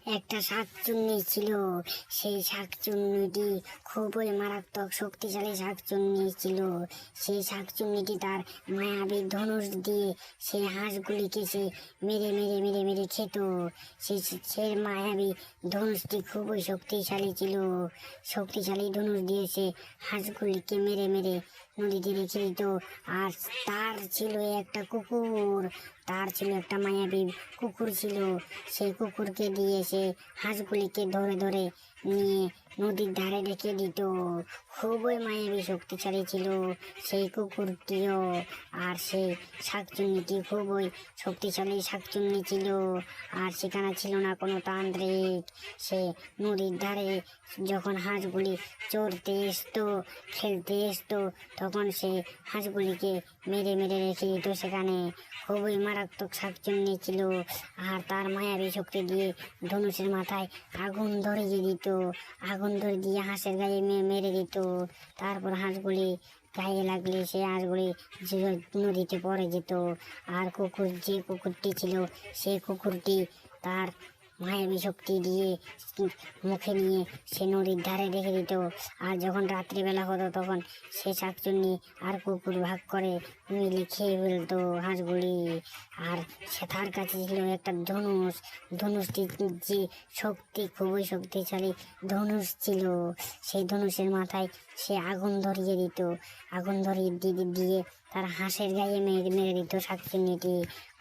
একটা শাকচুন্নি ছিল। সেই শাকচুন্নিটি খুবই মারাত্মক শক্তিশালী শাকচুন্নি ছিল। সেই শাকচুন্নিটি তার মায়াবী ধনুষ দিয়ে সেই হাঁসগুলিকে সে মেরে মেরে মেরে মেরে খেত। সে মায়াবী ধনুষটি খুবই শক্তিশালী ছিল। শক্তিশালী ধনুষ দিয়ে সে হাঁসগুলিকে মেরে মেরে নদীতে রেখে দিত। আর তার ছিল একটা কুকুর, তার ছিল একটা মায়াবী কুকুর ছিল। সেই কুকুরকে দিয়ে সে হাঁসগুলিকে ধরে ধরে নিয়ে নদীর ধারে রেখে দিত। খুবই মায়াবী শক্তিশালী ছিল সেই কুকুরটিও। আর সেই শাকচুন্নিটি খুবই শক্তিশালী শাকচুন্নি ছিল। আর সেখানে ছিল না কোনো তান্ত্রিক। সে নদীর ধারে যখন হাঁসগুলি চড়তে আসতো, খেলতে আসতো, তখন সে হাঁসগুলিকে মেরে মেরে রেখে দিত সেখানে। খুবই মারাত্মক শাকচুন্নি ছিল। আর তার মায়াবী শক্তি দিয়ে ধনুষের মাথায় আগুন ধরিয়ে দিত, আগুন ধরে দিয়ে হাঁসের গায়ে মেরে দিত। তারপর হাঁসগুলি গায়ে লাগলে সে হাঁসগুলি নদীতে পড়ে যেত। আর যে কুকুরটি ছিল সে কুকুরটি তার মায়াবী শক্তি দিয়ে মুখে নিয়ে সে নদীর ধারে রেখে দিত। আর যখন রাত্রিবেলা হতো তখন সে শাকচুন্নি আর কুকুর ভাগ করে মিলে খেয়ে ফেলতো হাঁসগুলি। আর সে তার কাছে ছিল একটা ধনুষ। ধনুষটি যে খুবই শক্তিশালী ধনুষ ছিল। সেই ধনুষের মাথায় সে আগুন ধরিয়ে দিত, আগুন ধরিয়ে দিয়ে তার হাঁসের গায়ে মেরে দিত শাকচুন্নিটি।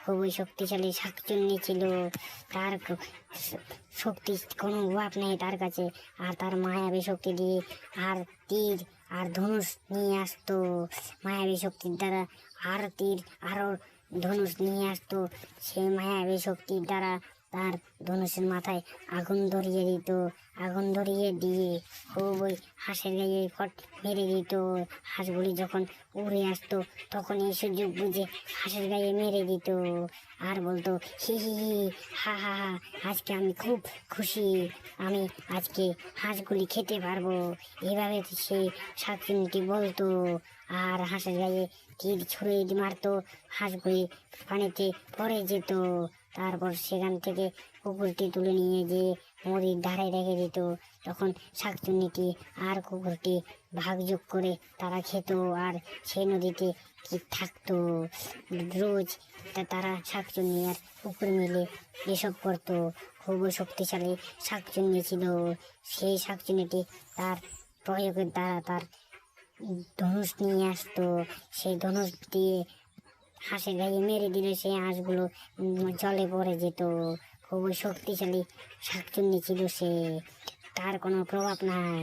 খুবই শক্তিশালী শাকচুন্নি ছিল। তার শক্তি কোনো অভাব নেই তার কাছে। আর তার মায়াবী শক্তি দিয়ে আর তীর আর ধনুষ নিয়ে আসতো। মায়াবী শক্তির দ্বারা আর তীর আরো ধনুষ নিয়ে আসতো। সেই মায়াবী শক্তির দ্বারা তার ধনুষের মাথায় আগুন ধরিয়ে দিত, আগুন ধরিয়ে দিয়ে খুবই হাঁসের গায়ে মেরে দিত। হাঁসগুলি যখন উড়ে আসতো তখন এই সুযোগ বুঝে হাঁসের গায়ে মেরে দিত। আর বলতো, হি হি হি, হা হা হা, আজকে আমি খুব খুশি, আমি আজকে হাঁসগুলি খেতে পারবো। এভাবে সেই শাকচুন্নিটি বলতো। আর হাঁসের গায়ে তীর ছুঁড়ে মারতো, হাঁসগুলি পানিতে পড়ে যেত। তারপর সেখান থেকে কুকুরটি তুলে নিয়ে যেয়ে নদীর ধারে রেখে দিত। তখন শাকচুন্নিটি আর কুকুরটি ভাগযোগ করে তারা খেত। আর সেই নদীতে কি থাকতো রোজ তারা শাকচুন্নি আর কুকুর মিলে এসব করতো। খুবই শক্তিশালী শাকচুন্নি ছিল। সেই শাকচুন্নিটি তার প্রয়োগের দ্বারা তার ধনুষ নিয়ে আসতো। সেই ধনুষ দিয়ে হাঁসের গায়ে মেরে দিলে সেই হাঁসগুলো জলে পড়ে যেত। খুবই শক্তিশালী শাকচুন্নি ছিল সে, তার কোনো প্রভাব নাই।